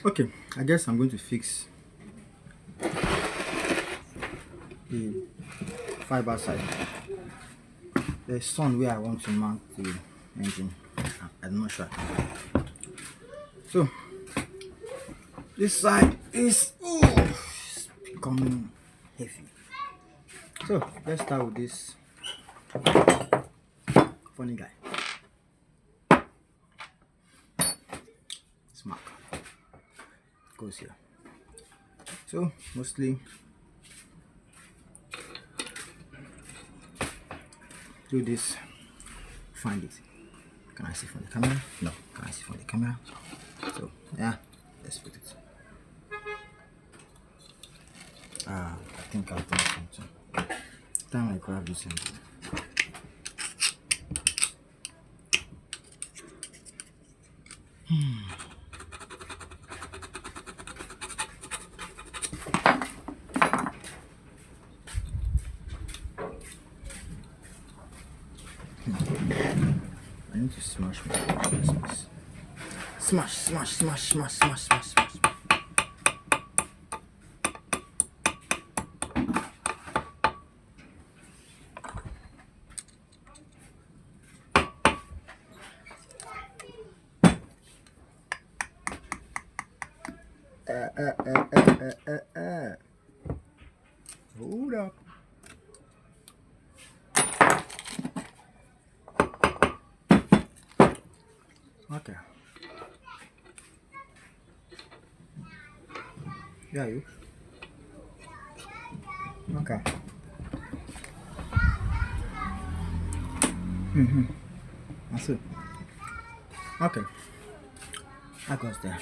Okay, I guess I'm going to fix the fiber side. The sun where I want to mount the engine. I'm not sure. So this side is it's becoming heavy. So let's start with this funny guy. Smack goes here. So mostly do this, find it. Can I see from the camera? No, can I see from the camera? So yeah, let's put it. I think I've done something. Time I grab this engine. I need to smash my space. Smash, smash, smash, smash, smash, smash, smash. Hold up. Okay. Yeah, you. Okay. That's it. Okay. That goes there.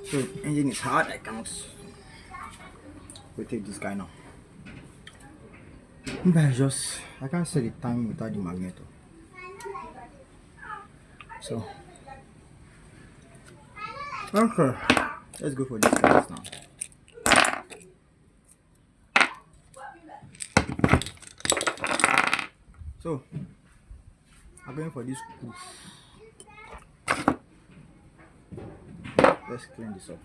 So engine is hard. I cannot. We take this guy now. But I can't set the time without the magnet. So okay, let's go for this guys now. So I'm going for this screw. Let's clean this up.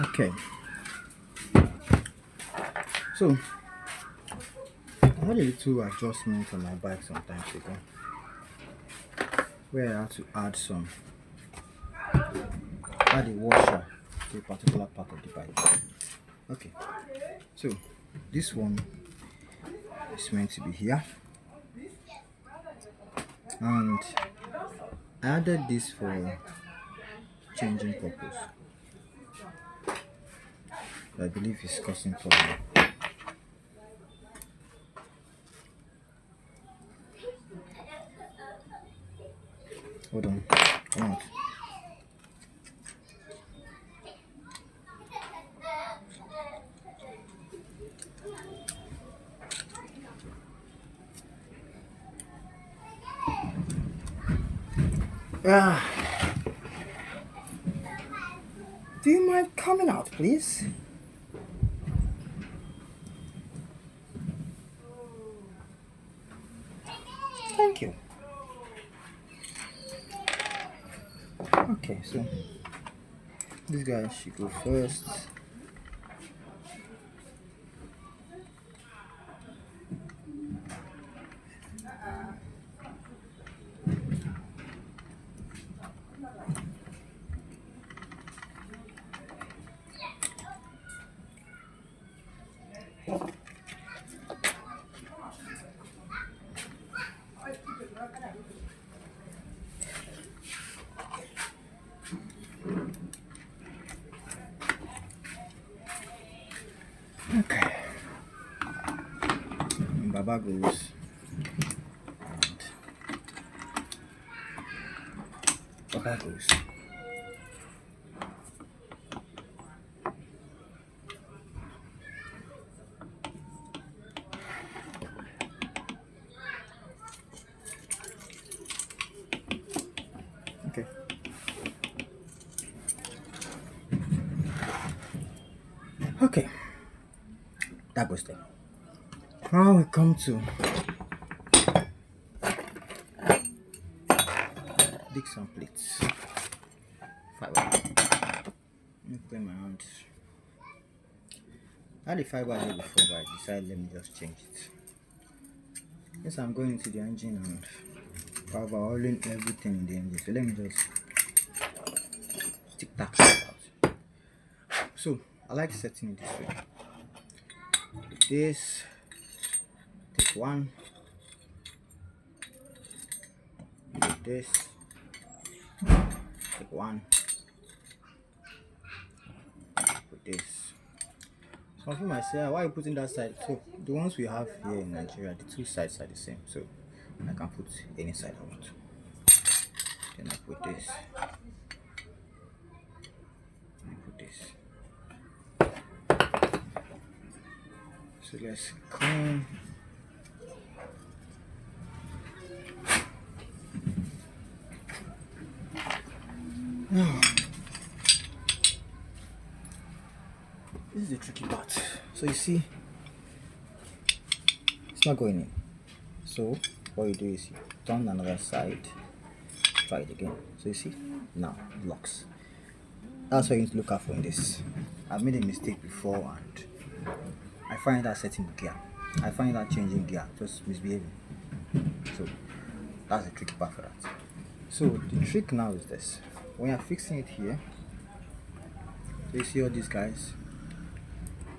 Okay. So I had a little adjustment on my bike some time ago where I had to add a washer to a particular part of the bike. Okay. So this one is meant to be here. And I added this for changing purpose. I believe it's causing problem. Hold on. Come out. Ah, do you mind coming out, please? Thank you. Okay, so this guy should go first. Okay. And Baba goes. And Baba goes. Okay. Okay, that goes there. Now we come to dig some plates. Fiber. Let me clean my hand. I had the fiber here before, but I decided let me just change it. Yes, I'm going into the engine and overhauling everything in the engine. So let me just stick that out. So I like setting it this way. This, take one, take this, take one, put this. Some people might say, why are you putting that side? So the ones we have here in Nigeria, the two sides are the same. So I can put any side I want. Then I put this. I put this. So let's clean. This is the tricky part. So you see, it's not going in. So what you do is you turn another side, try it again. So you see, now it locks. That's what you need to look out for in this. I've made a mistake before and I find that setting the gear. I find that changing gear, just misbehaving. So that's the tricky part for that. So the trick now is this. When you're fixing it here, so you see all these guys,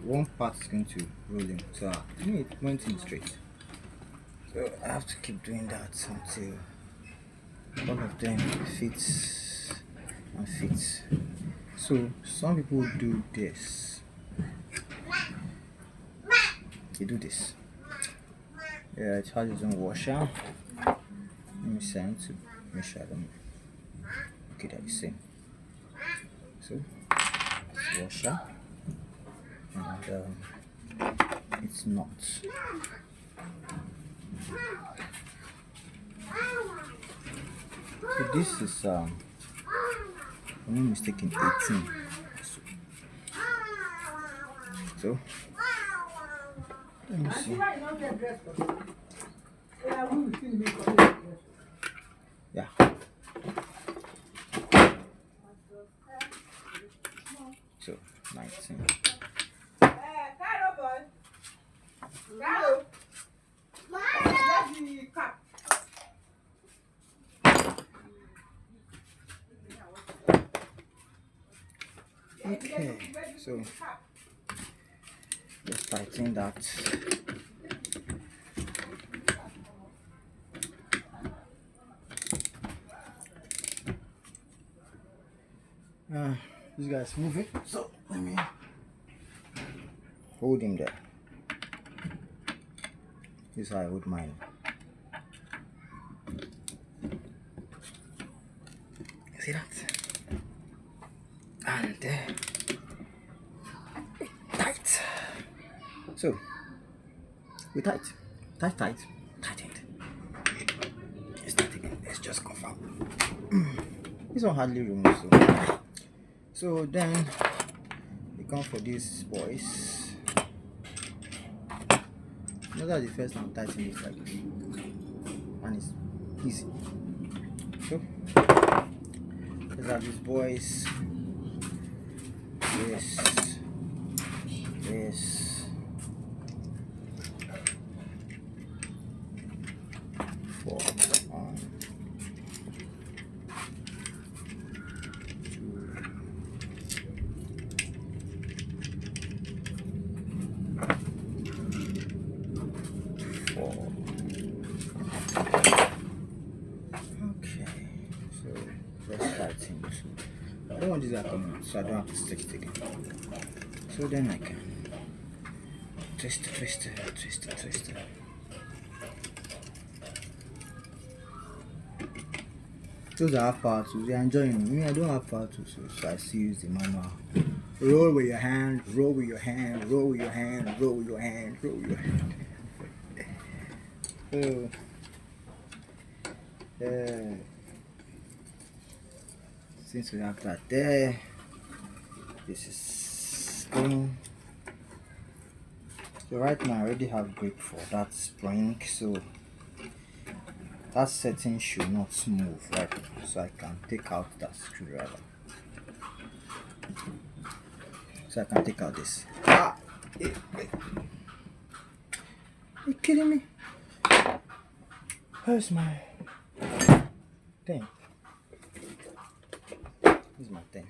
one part is going to roll in. So it went in straight. So I have to keep doing that until all of them fits and fits. So some people do this. They do this. Yeah, it has its own washer. Let me send to make sure I don't. Okay, they're the same. So it's washer and it's not. So this is if I'm not mistaken 18. So let me see. Yeah. So 19. Okay, so just tighten that. This guy's moving, so let me hold him there. This is how I hold mine. See that? And tight. So we tightened. Let's start again. Let's just confirm. This one hardly removes. So then we come for these boys. You know that the first time tightening is like this, and it's easy. So let's have these boys. This. 4 1 2 4. Okay, so let's tighten two. I don't want this to come out, so I don't have to stick it again. So then I can twist it. Those are power tools. They're enjoying me. I don't have power tools, so I still use the manual. Roll with your hand, roll with your hand, roll with your hand, roll with your hand, roll with your hand. Since we have that there, this is going. So right now I already have grip for that spring, so that setting should not move right now. So I can take out that screwdriver. So I can take out this. Ah! Are you kidding me? Where's my thing? Where's my thing?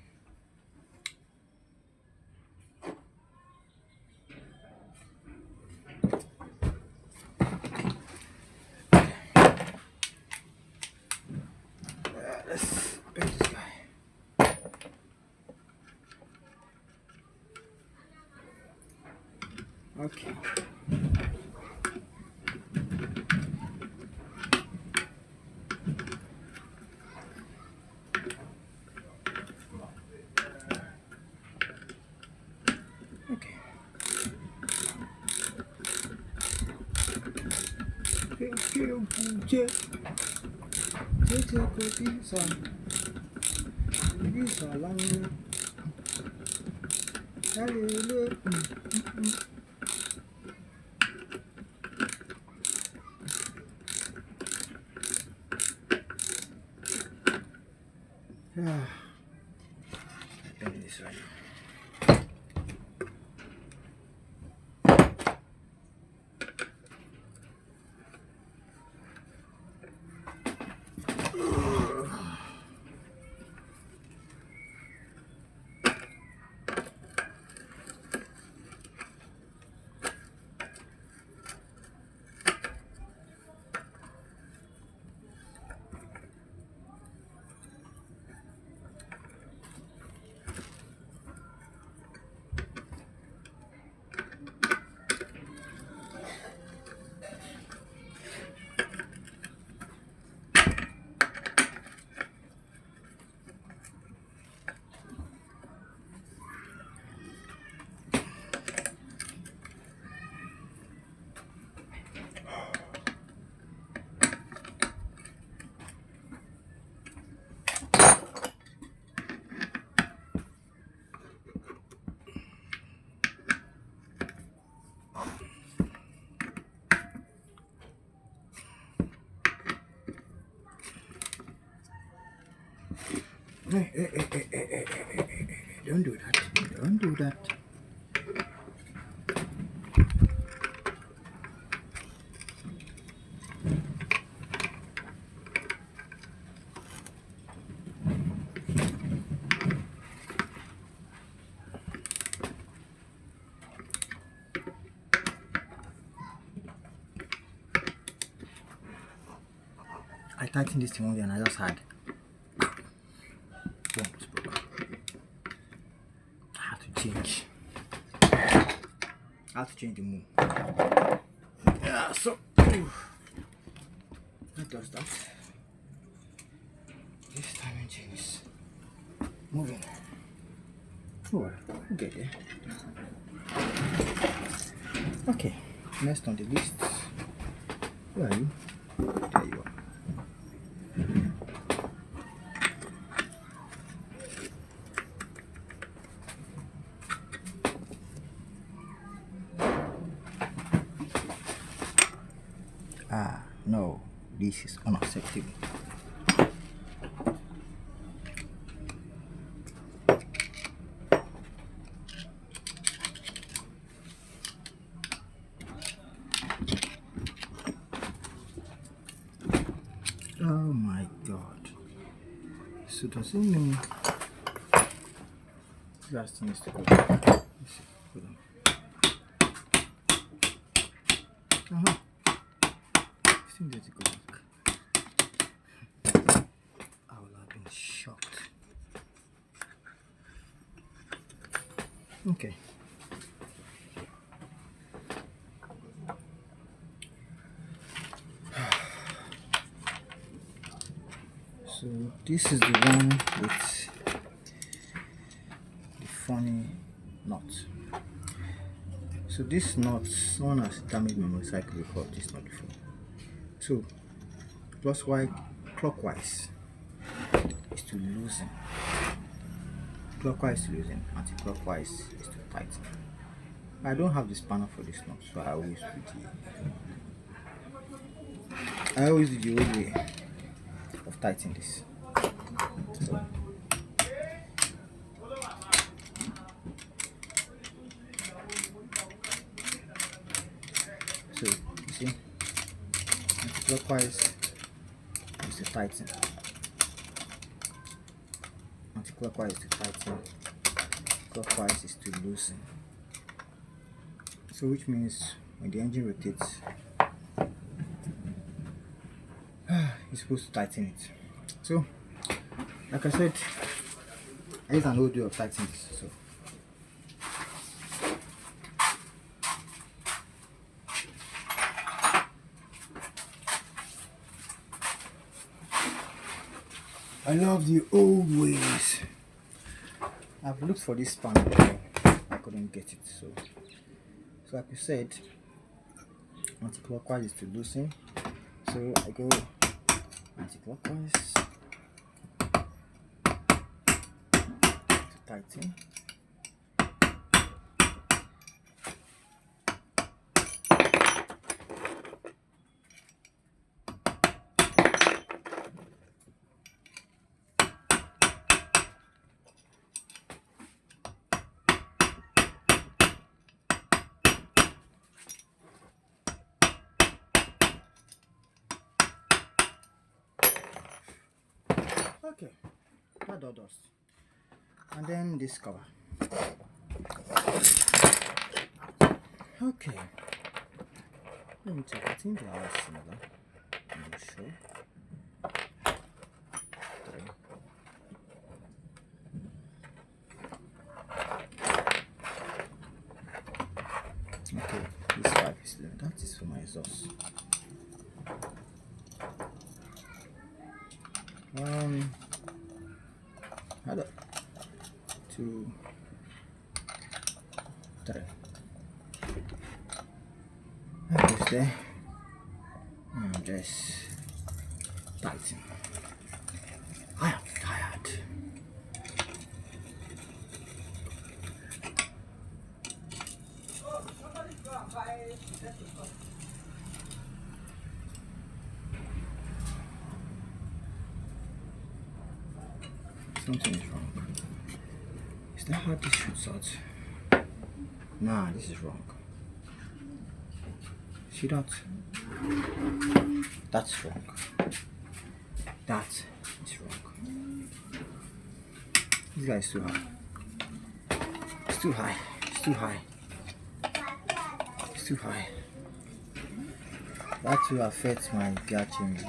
Let's bend this guy. Okay. Okay. Bend this right. Hey, don't do that. Don't do that. I tightened this thing only and I just had boom, it's broken. I had to change. I had to change the move. Yeah, so that does that. This timing chain is moving. Oh, we'll get there. Okay, next on the list. Where are you? There you are. No, this is unacceptable. Oh my god. So does it mean that thing needs to go back? Let's see. Hold on. This thing needs to go back. I will have been shocked. Okay. So this is the one with the funny knot. So this knot, someone has damaged my motorcycle before, this knot before. So clockwise is to loosen, clockwise to loosen, anti-clockwise is to tighten. I don't have the spanner for this now, so I always do the old way of tightening this. So you see, anti-clockwise is to tighten. Anti-clockwise is to tighten. Clockwise is to loosen. So which means when the engine rotates, you're supposed to tighten it. So like I said, I use an old way of tightening this. So I love the old ways. I've looked for this spanner before, I couldn't get it. So like we said, anti-clockwise is to loosen. So I go anti-clockwise to tighten. Okay, that all does. And then this cover. Okay, let me check. I think they are similar. I'm not sure. Okay, this 5 is there. That is for my exhaust. 1, 2, 3. That goes there. And just tighten. I am tired. Something is wrong. Is that how this shoots out? Nah, this is wrong. See that? That's wrong. That is wrong. This guy is too high. It's too high. It's too high. It's too high. That will affect my gear change.